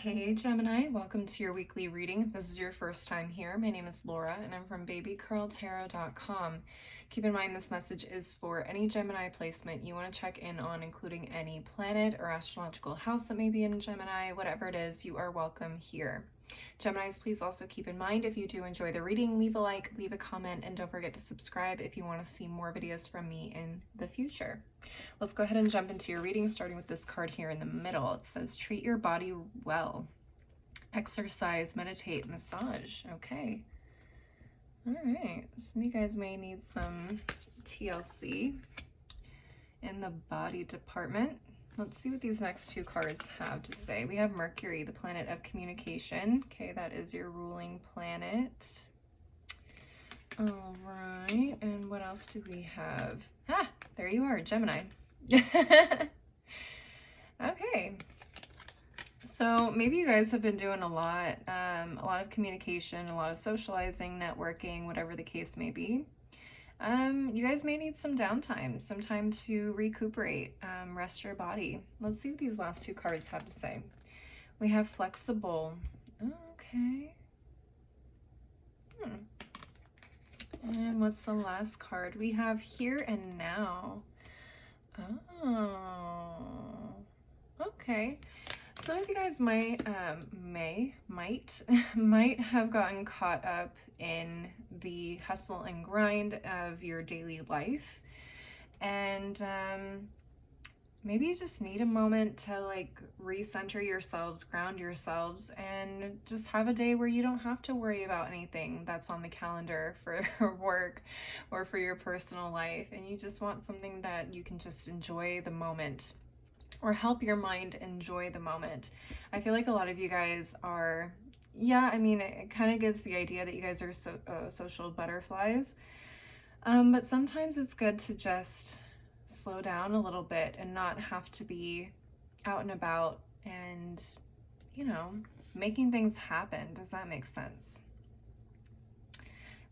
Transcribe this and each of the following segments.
Hey Gemini, welcome to your weekly reading. If this is your first time here, my name is Laura and I'm from babycurltarot.com. Keep in mind this message is for any Gemini placement you want to check in on, including any planet or astrological house that may be in Gemini. Whatever it is, you are welcome here. Geminis, please also keep in mind if you do enjoy the reading, leave a like, leave a comment, and don't forget to subscribe if you want to see more videos from me in the future. Let's go ahead and jump into your reading, starting with this card here in the middle. It says, treat your body well. Exercise, meditate, massage. Okay. All right. Some of you guys may need some TLC in the body department. Let's see what these next two cards have to say. We have Mercury, the planet of communication. Okay, that is your ruling planet. All right, and what else do we have? Ah, there you are, Gemini. Okay. So maybe you guys have been doing a lot of communication, a lot of socializing, networking, whatever the case may be. You guys may need some downtime, some time to recuperate, rest your body. Let's see what these last two cards have to say. We have flexible. Okay. And what's the last card? We have here and now. Oh, okay. Some of you guys might have gotten caught up in the hustle and grind of your daily life, and maybe you just need a moment to like recenter yourselves, ground yourselves, and just have a day where you don't have to worry about anything that's on the calendar for work or for your personal life, and you just want something that you can just enjoy the moment or help your mind enjoy the moment. I feel like a lot of you guys are, I mean, it kind of gives the idea that you guys are social butterflies, but sometimes it's good to just slow down a little bit and not have to be out and about and, making things happen. Does that make sense?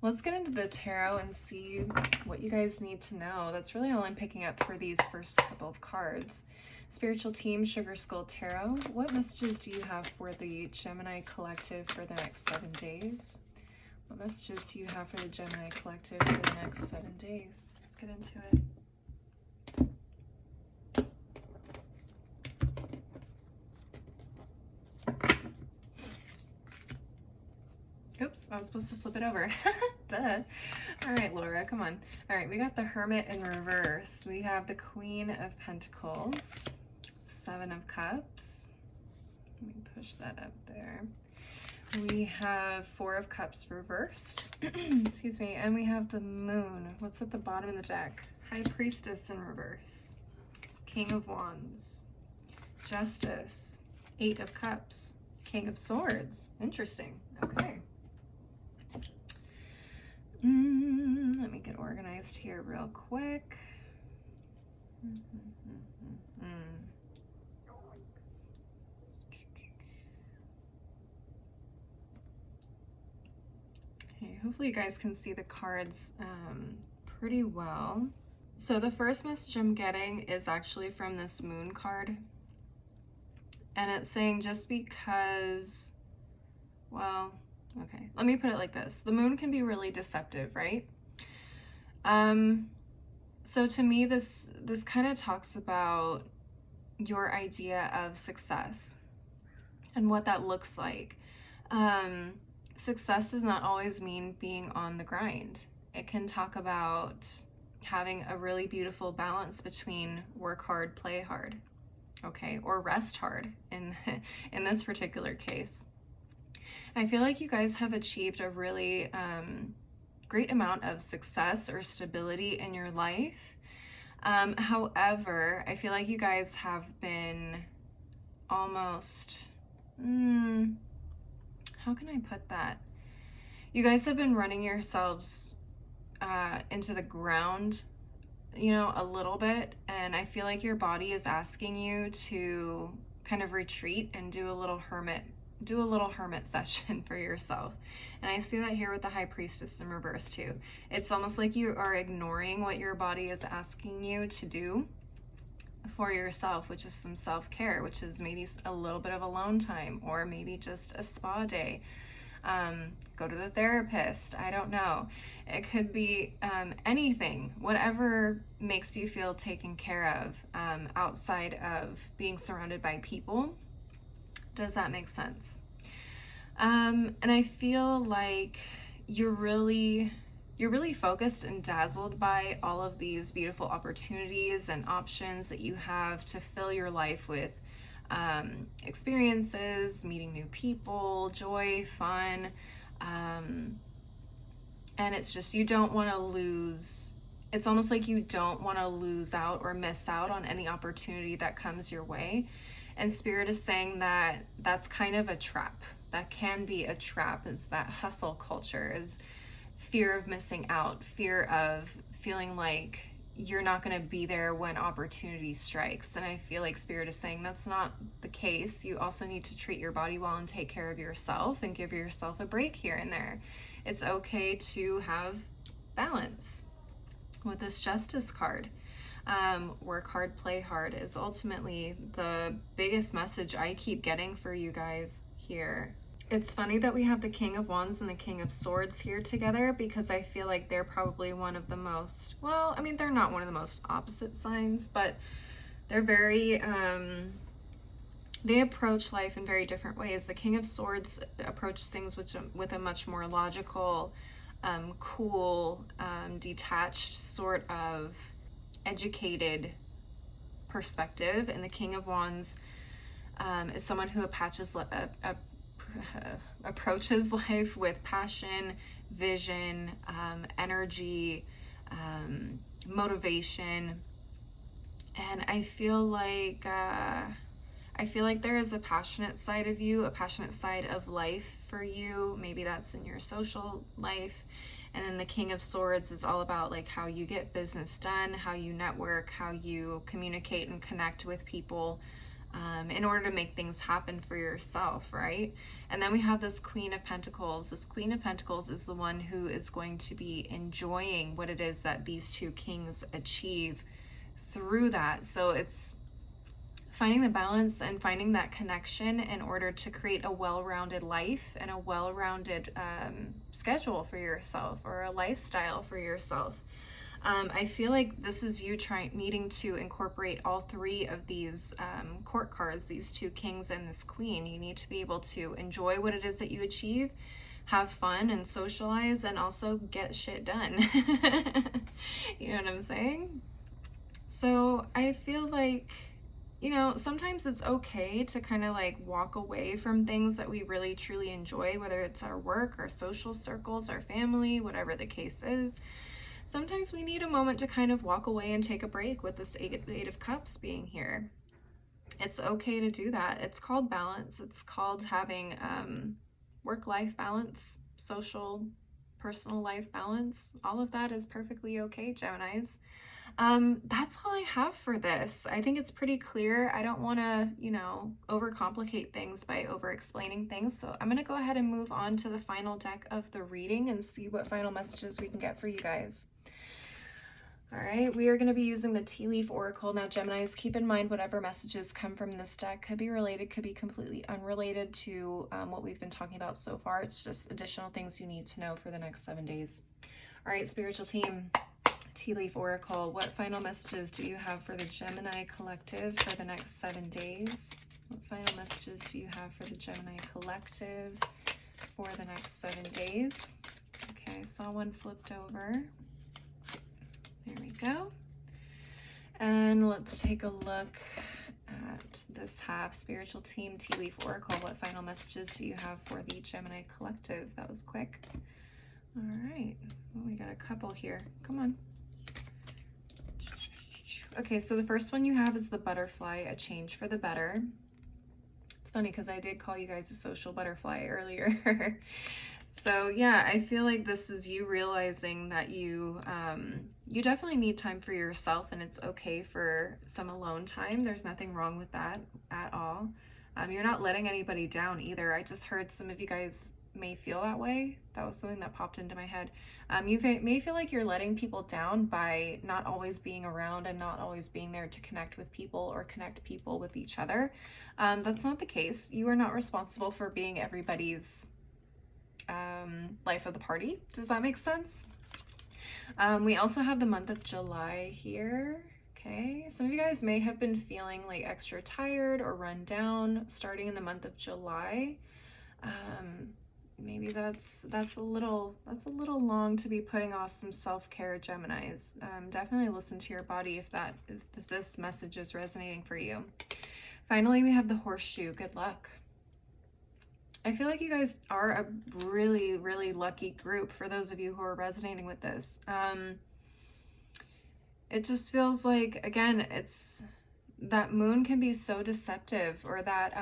Let's get into the tarot and see what you guys need to know. That's really all I'm picking up for these first couple of cards. Spiritual team, Sugar Skull Tarot, what messages do you have for the Gemini Collective for the next 7 days? What messages do you have for the Gemini Collective for the next 7 days? Let's get into it. Oops, I was supposed to flip it over. Duh. All right, Laura, come on. All right, we got the Hermit in reverse. We have the Queen of Pentacles, Seven of Cups. Let me push that up there. We have Four of Cups reversed. Excuse me. And we have the Moon. What's at the bottom of the deck? High Priestess in reverse. King of Wands. Justice. Eight of Cups. King of Swords. Interesting. Okay. Let me get organized here real quick. Okay, hopefully you guys can see the cards pretty well. So the first message I'm getting is actually from this Moon card. And it's saying just because, well, okay, let me put it like this. The Moon can be really deceptive, right? So to me, this kind of talks about your idea of success and what that looks like. Success does not always mean being on the grind. It can talk about having a really beautiful balance between work hard, play hard, okay, or rest hard in this particular case. I feel like you guys have achieved a really great amount of success or stability in your life. However, I feel like you guys have been almost, how can I put that? You guys have been running yourselves into the ground, a little bit, and I feel like your body is asking you to kind of retreat and do a little hermit session for yourself. And I see that here with the High Priestess in reverse too. It's almost like you are ignoring what your body is asking you to do, for yourself, which is some self-care, which is maybe a little bit of alone time, or maybe just a spa day. Go to the therapist. I don't know. It could be anything, whatever makes you feel taken care of, outside of being surrounded by people. Does that make sense? And I feel like you're really focused and dazzled by all of these beautiful opportunities and options that you have to fill your life with experiences, meeting new people, joy, fun. And it's just, you don't want to lose. It's almost like you don't want to lose out or miss out on any opportunity that comes your way. And Spirit is saying that that's kind of a trap. That can be a trap. It's that hustle culture, is fear of missing out, fear of feeling like you're not going to be there when opportunity strikes. And I feel like Spirit is saying that's not the case. You also need to treat your body well and take care of yourself and give yourself a break here and there. It's okay to have balance. With this Justice card, work hard, play hard is ultimately the biggest message I keep getting for you guys here. It's funny that we have the King of Wands and the King of Swords here together, because I feel like they're probably one of the most, well, I mean, they're not one of the most opposite signs, but they're very, they approach life in very different ways. The King of Swords approaches things with a much more logical, cool, detached, sort of educated perspective. And the King of Wands is someone who approaches life with passion, vision, energy, motivation. And I feel like there is a passionate side of you, a passionate side of life for you. Maybe that's in your social life. And then the King of Swords is all about like how you get business done, how you network, how you communicate and connect with people, in order to make things happen for yourself, right? And then we have this Queen of Pentacles. This Queen of Pentacles is the one who is going to be enjoying what it is that these two kings achieve through that. So it's finding the balance and finding that connection in order to create a well-rounded life and a well-rounded schedule for yourself, or a lifestyle for yourself. I feel like this is you needing to incorporate all three of these court cards, these two kings and this queen. You need to be able to enjoy what it is that you achieve, have fun and socialize, and also get shit done. You know what I'm saying? So I feel like, you know, sometimes it's okay to kind of like walk away from things that we really truly enjoy, whether it's our work, our social circles, our family, whatever the case is. Sometimes we need a moment to kind of walk away and take a break, with this Eight of Cups being here. It's okay to do that. It's called balance. It's called having work-life balance, social, personal life balance. All of that is perfectly okay, Geminis. That's all I have for this. I think it's pretty clear. I don't want to, you know, overcomplicate things by over-explaining things. So I'm going to go ahead and move on to the final deck of the reading and see what final messages we can get for you guys. All right, we are going to be using the Tea Leaf Oracle. Now, Geminis, keep in mind whatever messages come from this deck could be related, could be completely unrelated to what we've been talking about so far. It's just additional things you need to know for the next 7 days. All right, spiritual team, Tea Leaf Oracle, what final messages do you have for the Gemini collective for the next 7 days? What final messages do you have for the Gemini collective for the next 7 days? Okay, I saw one flipped over. There we go. And let's take a look at this half. Spiritual team, Tea Leaf Oracle, what final messages do you have for the Gemini collective? That was quick. All right, well, we got a couple here. Come on. Okay, so the first one you have is the butterfly, a change for the better. It's funny because I did call you guys a social butterfly earlier. So yeah, I feel like this is you realizing that you definitely need time for yourself, and it's okay for some alone time. There's nothing wrong with that at all. You're not letting anybody down either. I just heard some of you guys may feel that way. That was something that popped into my head. You may feel like you're letting people down by not always being around and not always being there to connect with people or connect people with each other. That's not the case. You are not responsible for being everybody's life of the party. Does that make sense? We also have the month of July here. Okay, some of you guys may have been feeling like extra tired or run down starting in the month of July. Maybe that's a little long to be putting off some self-care, Geminis. Definitely listen to your body if this message is resonating for you. Finally, we have the horseshoe. Good luck. I feel like you guys are a really, really lucky group for those of you who are resonating with this. It just feels like, again, it's that moon can be so deceptive, or that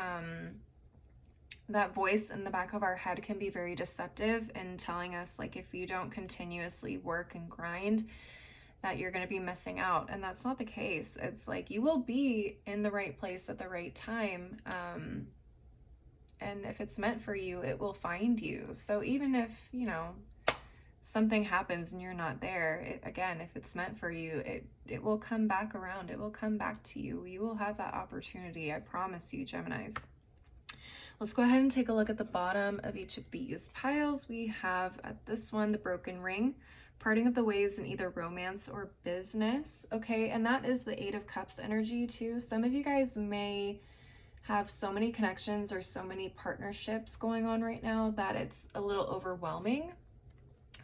that voice in the back of our head can be very deceptive and telling us, like, if you don't continuously work and grind, that you're going to be missing out. And that's not the case. It's like you will be in the right place at the right time. And if it's meant for you, it will find you. So even if, you know, something happens and you're not there, again, if it's meant for you, it will come back around. It will come back to you. You will have that opportunity. I promise you, Geminis. Let's go ahead and take a look at the bottom of each of these piles. We have at this one, the broken ring, parting of the ways in either romance or business. Okay, and that is the Eight of Cups energy too. Some of you guys may have so many connections or so many partnerships going on right now that it's a little overwhelming.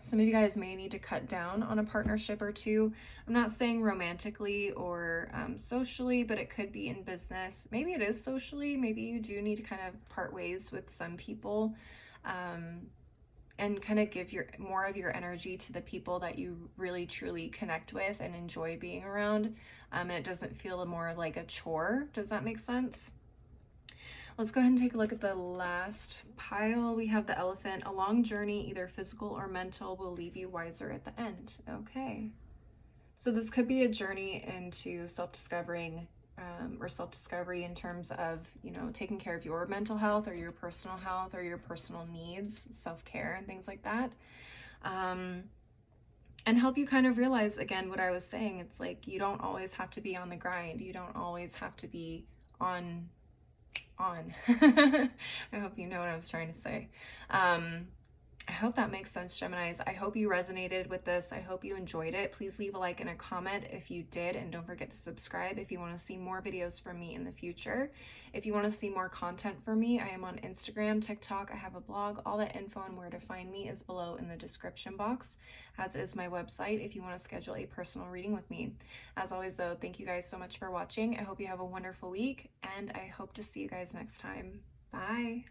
Some of you guys may need to cut down on a partnership or two. I'm not saying romantically or socially, but it could be in business. Maybe it is socially. Maybe you do need to kind of part ways with some people and kind of give more of your energy to the people that you really truly connect with and enjoy being around. And it doesn't feel more like a chore. Does that make sense? Let's go ahead and take a look at the last pile. We have the Elephant. A long journey, either physical or mental, will leave you wiser at the end. Okay. So this could be a journey into self-discovering or self-discovery in terms of, you know, taking care of your mental health or your personal health or your personal needs, self-care and things like that. And help you kind of realize, again, what I was saying. It's like you don't always have to be on the grind. You don't always have to be on. I hope you know what I was trying to say. I hope that makes sense, Geminis. I hope you resonated with this. I hope you enjoyed it. Please leave a like and a comment if you did, and don't forget to subscribe if you want to see more videos from me in the future. If you want to see more content from me, I am on Instagram, TikTok, I have a blog. All that info and where to find me is below in the description box, as is my website if you want to schedule a personal reading with me. As always, though, thank you guys so much for watching. I hope you have a wonderful week, and I hope to see you guys next time. Bye.